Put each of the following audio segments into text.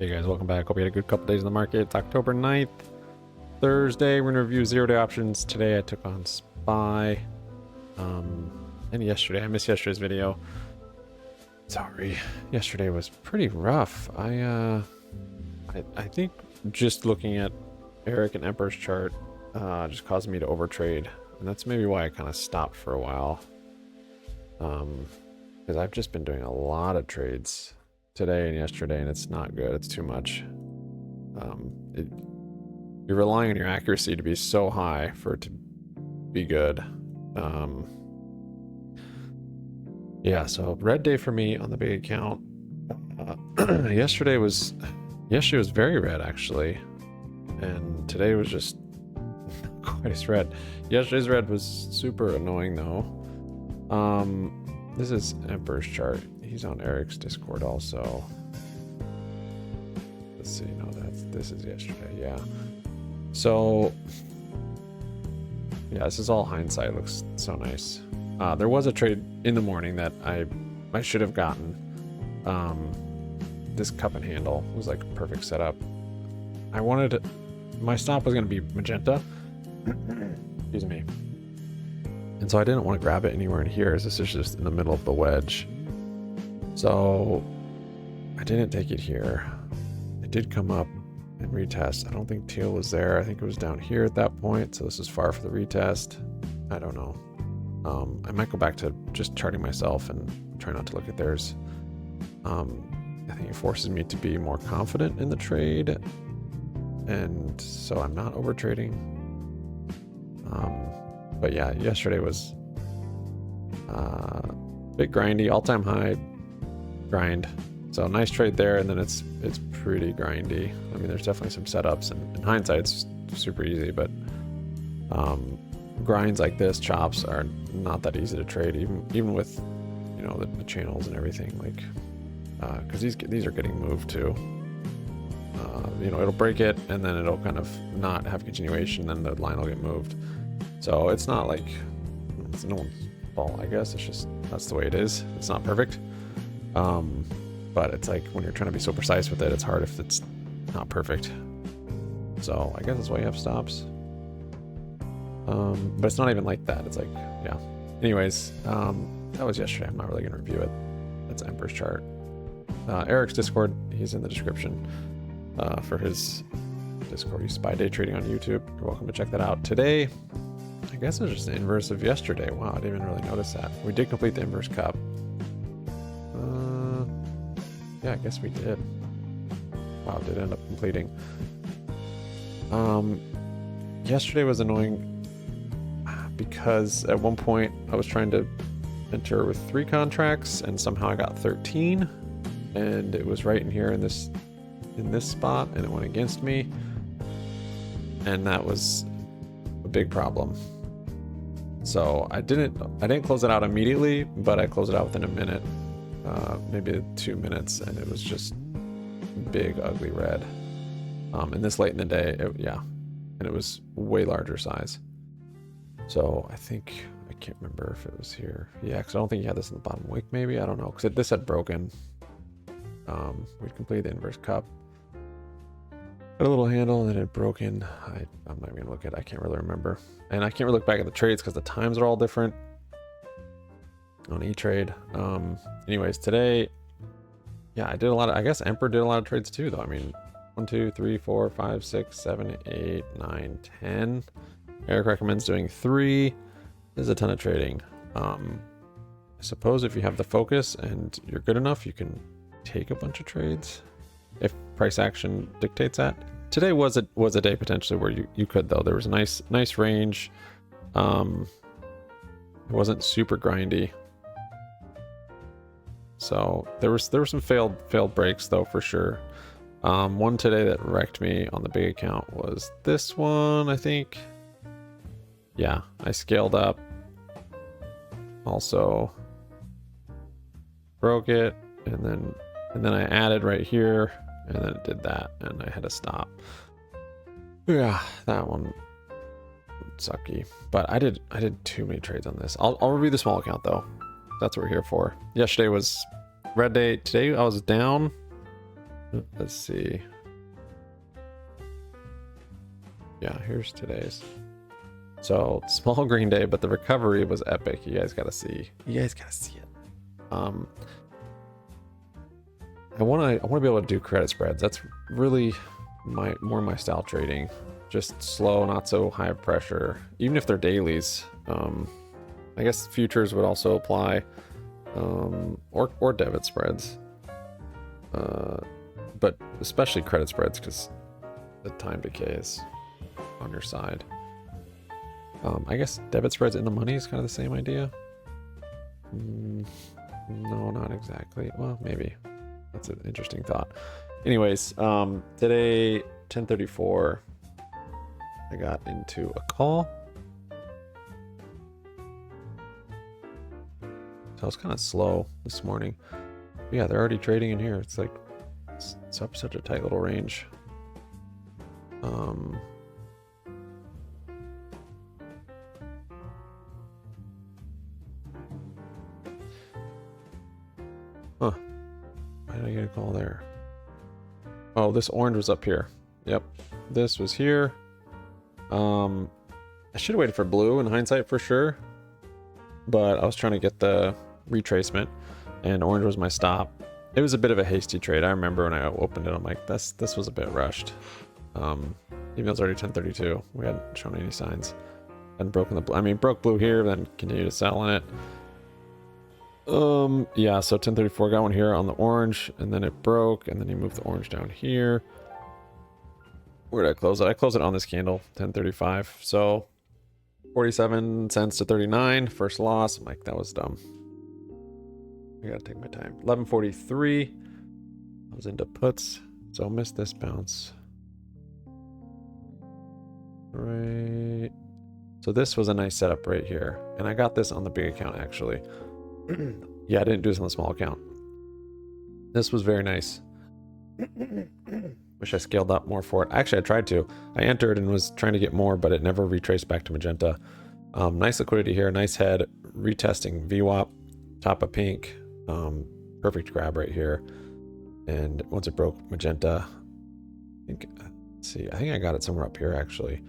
Hey guys, welcome back. Hope you had a good couple days in the market. It's October 9th, Thursday. We're gonna review 0-day options. Today I took on SPY. And yesterday, I missed yesterday's video. Sorry. Yesterday was pretty rough. I think just looking at Eric and Emperor's chart just caused me to overtrade. And that's maybe why I kind of stopped for a while. Because I've just been doing a lot of trades today and yesterday, and it's not good. It's too much. You're relying on your accuracy to be so high for it to be good. Yeah, so red day for me on the big account. Yesterday was very red actually, and today was just quite as red. Yesterday's red was super annoying though. This is Emperor's chart. He's on Eric's Discord also. Let's see, no, this is yesterday, yeah. So, yeah, this is all hindsight. Looks so nice. There was a trade in the morning that I should have gotten. This cup and handle was like a perfect setup. My stop was going to be magenta. Excuse me. And so I didn't want to grab it anywhere in here, as this is just in the middle of the wedge. So I didn't take it here. It did come up and retest. I don't think teal was there. I think it was down here at that point. So this is far for the retest. I don't know. I might go back to just charting myself and try not to look at theirs. I think it forces me to be more confident in the trade. And so I'm not over trading. But yeah, yesterday was a bit grindy, all-time high grind. So nice trade there, and then it's pretty grindy. I mean, there's definitely some setups, and in hindsight, it's super easy, but grinds like this, chops, are not that easy to trade, even with, you know, the channels and everything, like, because these are getting moved too. You know, it'll break it, and then it'll kind of not have continuation, then the line will get moved. So it's not like it's no one's fault, I guess. It's just that's the way it is. It's not perfect. But it's like when you're trying to be so precise with it, it's hard if it's not perfect. So I guess that's why you have stops. But it's not even like that. It's like, yeah. Anyways, that was yesterday. I'm not really going to review it. That's Emperor's chart. Eric's Discord, he's in the description for his Discord. He's SPY Day Trading on YouTube. You're welcome to check that out. Today, I guess it was just the inverse of yesterday. Wow, I didn't even really notice that. We did complete the inverse cup. Yeah, I guess we did. Wow, did end up completing. Yesterday was annoying because at one point I was trying to enter with 3 contracts and somehow I got 13, and it was right in here in this spot, and it went against me, and that was a big problem. So I didn't close it out immediately, but I closed it out within a minute, maybe 2 minutes, and it was just big ugly red. And this late in the day, and it was way larger size. So I can't remember if it was here. Yeah, because I don't think you had this in the bottom wick, maybe, I don't know, because this had broken. We'd completed the inverse cup. Got a little handle and then it had broken. I'm not even gonna look at it. I can't really remember. And I can't really look back at the trades because the times are all different on E-Trade. Anyways, today, yeah, I did a lot of, I guess Emperor did a lot of trades too, though. I mean, 1, 2, 3, 4, 5, 6, 7, 8, 9, 10. Eric recommends doing 3. There's a ton of trading. I suppose if you have the focus and you're good enough, you can take a bunch of trades if price action dictates that. Today was a day potentially where you could, though. There was a nice range. It wasn't super grindy. So there were some failed breaks though, for sure. One today that wrecked me on the big account was this one, I think. Yeah, I scaled up. Also broke it, and then I added right here, and then it did that, and I had to stop. Yeah, that one sucky. But I did too many trades on this. I'll review the small account though. That's what we're here for. Yesterday was red day. Today I was down Let's see. Yeah, here's today's. So small green day, but the recovery was epic. You guys gotta see. You guys gotta see it. I wanna be able to do credit spreads. That's really more my style trading. Just slow, not so high pressure. Even if they're dailies. I guess futures would also apply. Or debit spreads. But especially credit spreads because the time decay is on your side. I guess debit spreads in the money is kind of the same idea. No, not exactly. Well, maybe. That's an interesting thought. Anyways, today, 10:34, I got into a call. So I was kind of slow this morning. But yeah, they're already trading in here. It's like, it's up such a tight little range. Huh. Why did I get a call there? Oh, this orange was up here. Yep. This was here. I should have waited for blue in hindsight for sure. But I was trying to get the retracement and orange was my stop. It was a bit of a hasty trade. I remember when I opened it, I'm like, this was a bit rushed. Even though it was already 10:32, we hadn't shown any signs. Hadn't broken the blue. I mean, broke blue here, then continued to sell in it. Yeah, so 10:34 got one here on the orange, and then it broke, and then he moved the orange down here. Where did I close it? I closed it on this candle, 10:35. So 47 cents to 39, first loss. I'm like, that was dumb. I gotta take my time. 11:43. I was into puts, so missed this bounce. Right. So this was a nice setup right here, and I got this on the big account actually. Yeah, I didn't do this on the small account. This was very nice. Wish I scaled up more for it. Actually, I tried to. I entered and was trying to get more, but it never retraced back to magenta. Nice liquidity here, nice head, retesting VWAP, top of pink, perfect grab right here. And once it broke magenta, I think, let's see, I think I got it somewhere up here actually.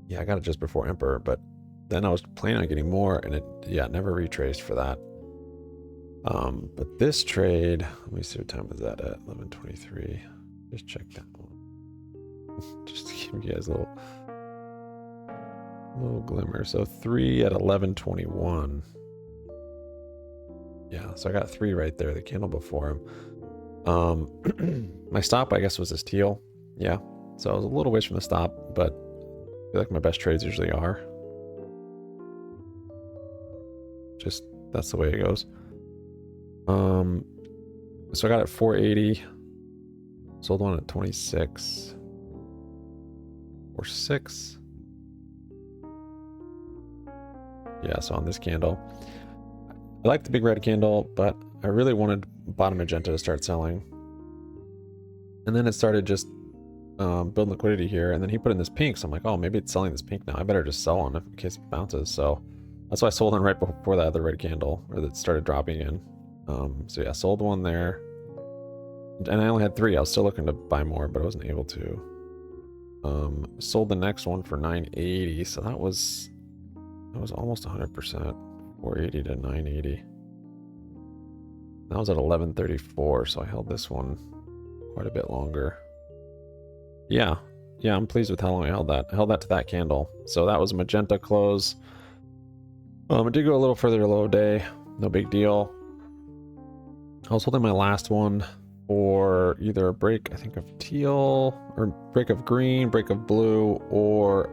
Yeah, I got it just before Emperor, but then I was planning on getting more, and it, yeah, never retraced for that. But this trade, let me see what time was that at, 11:23. Just check that one. Just to give you guys a little glimmer. So 3 at 11:21. Yeah, so I got 3 right there, the candle before him. My stop, I guess, was this teal. Yeah, so I was a little ways from the stop, but I feel like my best trades usually are. Just, that's the way it goes. So I got it 480, sold one at 26, or 6. Yeah, so on this candle, I like the big red candle, but I really wanted bottom magenta to start selling. And then it started just building liquidity here, and then he put in this pink, so I'm like, oh, maybe it's selling this pink now. I better just sell on it in case it bounces. So that's why I sold in right before that other red candle, or that started dropping in. So yeah, sold one there, and I only had 3. I was still looking to buy more, but I wasn't able to. Sold the next one for 980, so that was almost 100%. 480 to 980. That was at 11:34, so I held this one quite a bit longer. Yeah, I'm pleased with how long I held that. I held that to that candle, so that was a magenta close. It did go a little further to low day, no big deal. I was holding my last one for either a break, I think, of teal, or break of green, break of blue, or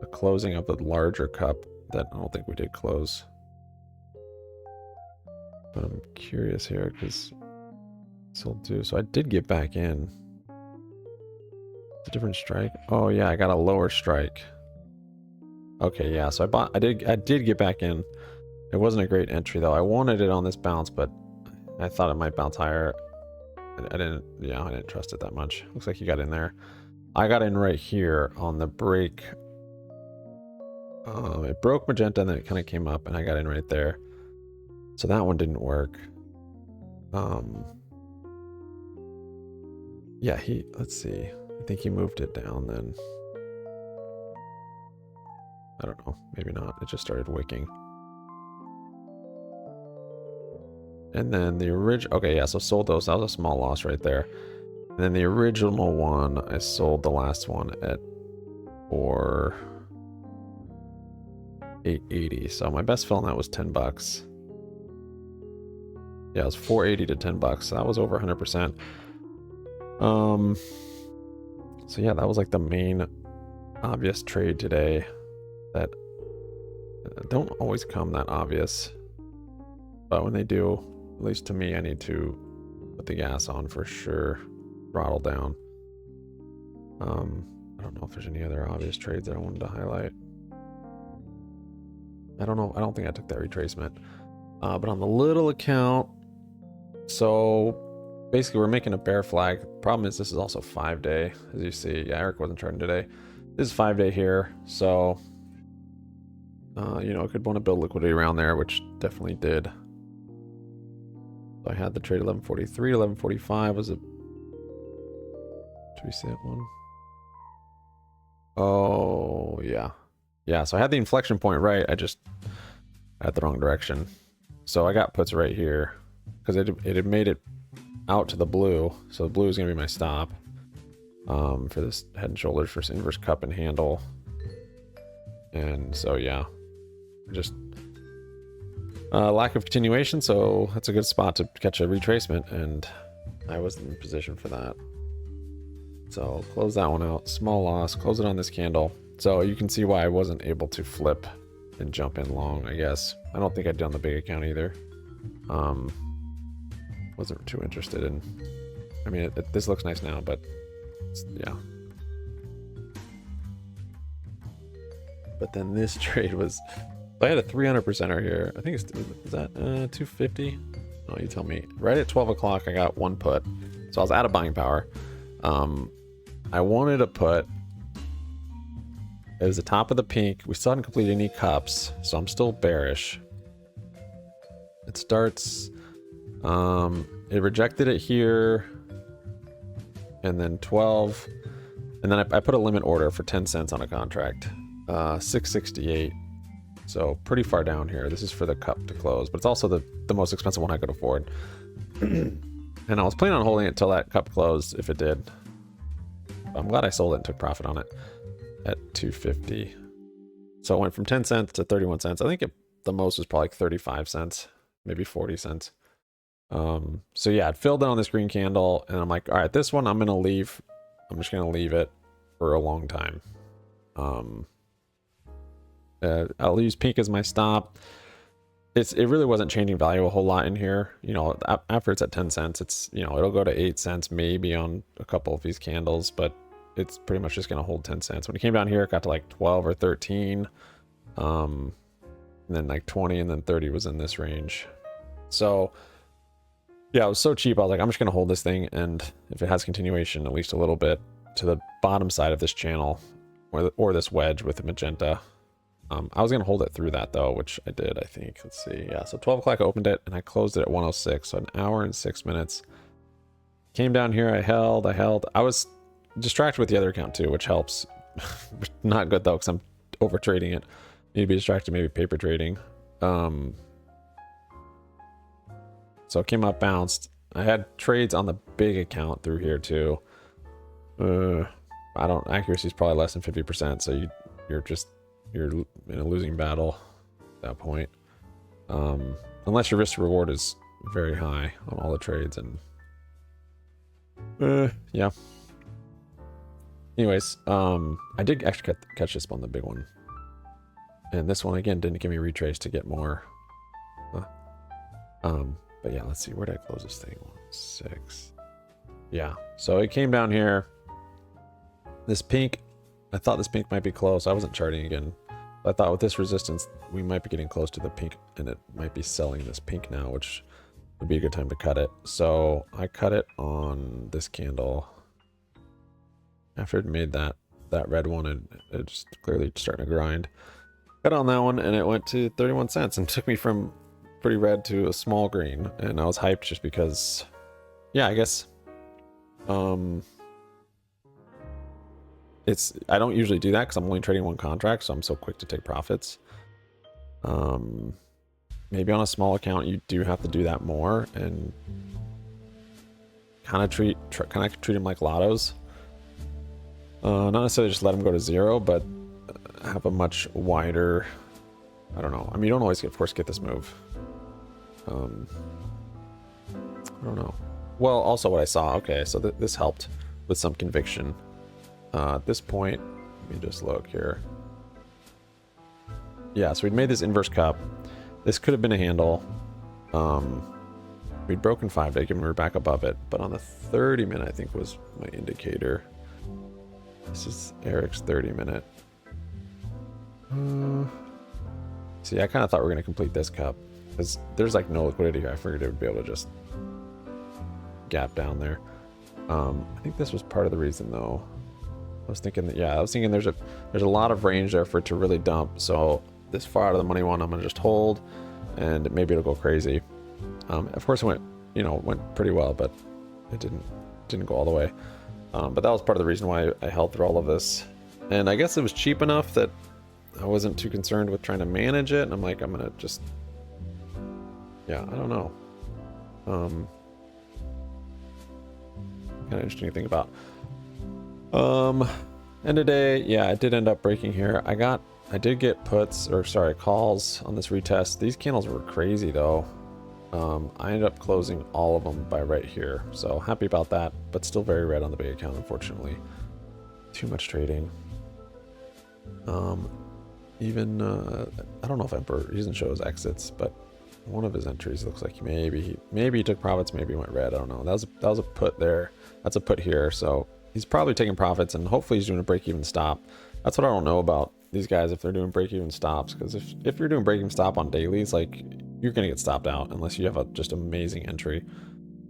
a closing of the larger cup that I don't think we did close. But I'm curious here because sold 2, so I did get back in. It's a different strike. Oh yeah, I got a lower strike. Okay, yeah, so I did get back in. It wasn't a great entry though. I wanted it on this bounce, but I thought it might bounce higher. I didn't trust it that much. Looks like he got in there. I got in right here on the break. It broke magenta and then it kind of came up and I got in right there. So that one didn't work. Yeah, let's see. I think he moved it down then. I don't know, maybe not. It just started wicking. And then the original, okay, yeah, so sold those. That was a small loss right there. And then the original one, I sold the last one at for 880. So my best fill on that was 10 bucks. Yeah, it was 480 to 10 bucks. So that was over 100%. So yeah, that was like the main obvious trade today that don't always come that obvious. But when they do, at least to me, I need to put the gas on for sure. Throttle down. I don't know if there's any other obvious trades that I wanted to highlight. I don't know. I don't think I took that retracement. But on the little account, so basically we're making a bear flag. Problem is this is also 5-day, as you see. Yeah, Eric wasn't charting today. This is 5-day here, so you know, I could want to build liquidity around there, which definitely did. So I had the trade 1143, 1145 was a. Do we see that one? Oh yeah, yeah. So I had the inflection point right. I just had the wrong direction. So I got puts right here because it had made it out to the blue. So the blue is gonna be my stop for this head and shoulders for inverse cup and handle. And so yeah, just lack of continuation. So that's a good spot to catch a retracement, and I was in position for that. So close that one out. Small loss. Close it on this candle. So you can see why I wasn't able to flip and jump in long, I guess. I don't think I'd done the big account either. Wasn't too interested in. I mean, this looks nice now, but yeah. But then this trade was. I had a 300%er here. I think is that 250? Oh, you tell me. Right at 12 o'clock, I got one put. So I was out of buying power. I wanted a put. It was the top of the pink. We still hadn't completed any cups, so I'm still bearish. It starts. It rejected it here, and then 12, and then I put a limit order for 10 cents on a contract. 668. So pretty far down here. This is for the cup to close, but it's also the most expensive one I could afford. And I was planning on holding it until that cup closed, if it did. I'm glad I sold it and took profit on it at 250. So it went from 10 cents to 31 cents. I think the most was probably like 35 cents, maybe 40 cents. So yeah, it filled in on this green candle, and I'm like, all right, this one I'm gonna leave. I'm just gonna leave it for a long time. I'll use pink as my stop. It really wasn't changing value a whole lot in here. You know, after it's at 10 cents, it's, you know, it'll go to 8 cents maybe on a couple of these candles, but it's pretty much just going to hold 10 cents. When it came down here, it got to like 12 or 13. And then like 20 and then 30 was in this range. So yeah, it was so cheap. I was like, I'm just going to hold this thing. And if it has continuation, at least a little bit to the bottom side of this channel or this wedge with the magenta, I was going to hold it through that though, which I did, I think. Let's see. Yeah, so 12 o'clock I opened it and I closed it at 106. So an hour and 6 minutes. Came down here, I held. I was distracted with the other account too, which helps. Not good though, because I'm over trading it. Need to be distracted, maybe paper trading. So it came up, bounced. I had trades on the big account through here too. Accuracy is probably less than 50%, so you're in a losing battle at that point. Unless your risk to reward is very high on all the trades, and yeah. Anyways, I did actually catch this on the big one, and this one again didn't give me retrace to get more. But yeah, let's see, where did I close this thing? 6. Yeah, so it came down here. This pink, I thought this pink might be close. I wasn't charting again. I thought with this resistance, we might be getting close to the pink, and it might be selling this pink now, which would be a good time to cut it. So I cut it on this candle. After it made that red one, it just clearly starting to grind. Cut on that one, and it went to 31 cents, and took me from pretty red to a small green, and I was hyped just because, yeah, I guess, I don't usually do that because I'm only trading one contract, so I'm so quick to take profits. Maybe on a small account you do have to do that more and kind of treat them like lottos. Not necessarily just let them go to zero, but have a much wider, I don't know. I mean, you don't always, of course, get this move. I don't know. Well, also what I saw, okay, so this helped with some conviction. At this point, let me just look here. Yeah, so we'd made this inverse cup. This could have been a handle. We'd broken 5-day, given we were back above it, but on the 30-minute, I think was my indicator. This is Eric's 30-minute. See, I kind of thought we were going to complete this cup, because there's like no liquidity here. I figured it would be able to just gap down there. I think this was part of the reason, though. I was thinking that, yeah, I was thinking there's a lot of range there for it to really dump. So this far out of the money one, I'm gonna just hold, and maybe it'll go crazy. Of course, it went pretty well, but it didn't go all the way. But that was part of the reason why I held through all of this. And I guess it was cheap enough that I wasn't too concerned with trying to manage it. And I'm like, I'm gonna just, yeah, I don't know. Kind of interesting to think about. End of day, yeah, it did end up breaking here. I did get calls on this retest. These candles were crazy though. I ended up closing all of them by right here, so happy about that, but still very red on the big account, unfortunately. Too much trading. Even I don't know if Emperor, he doesn't show his exits, but one of his entries looks like maybe he took profits, maybe he went red. I don't know. That was a put there. That's a put here, so he's probably taking profits, and hopefully he's doing a break-even stop. That's what I don't know about these guys, if they're doing break-even stops, because if you're doing break-even stop on dailies, like, you're gonna get stopped out unless you have a just amazing entry.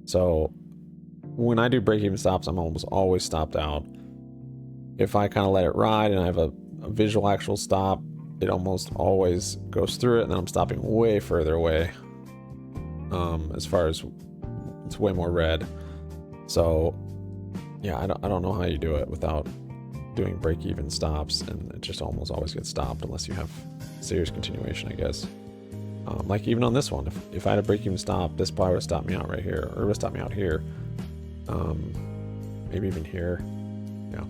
So when I do break-even stops, I'm almost always stopped out. If I kind of let it ride and I have a visual actual stop, it almost always goes through it, and then I'm stopping way further away. As far as it's way more red. So yeah, I don't know how you do it without doing break-even stops, and it just almost always gets stopped unless you have serious continuation, I guess. Like even on this one, if I had a break-even stop, this probably would stop me out right here, or it would stop me out here. Maybe even here. Yeah.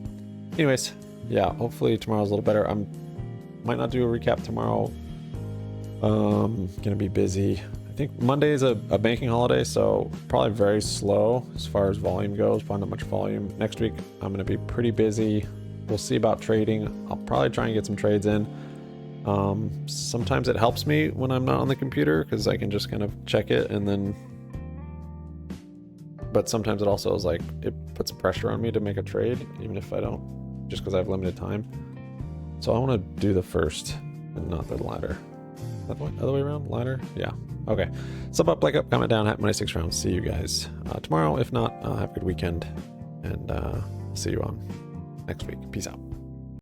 Anyways, yeah, hopefully tomorrow's a little better. Might not do a recap tomorrow. Gonna be busy. I think Monday is a banking holiday, so probably very slow as far as volume goes. Probably not much volume. Next week, I'm gonna be pretty busy. We'll see about trading. I'll probably try and get some trades in. Sometimes it helps me when I'm not on the computer because I can just kind of check it and then, but sometimes it also is like, it puts pressure on me to make a trade, even if I don't, just because I have limited time. So I want to do the first and not the latter. Other way around? Ladder? Yeah. Okay. Sub up, like up, comment down, happy Monday 6 rounds. See you guys tomorrow. If not, have a good weekend, and see you on next week. Peace out.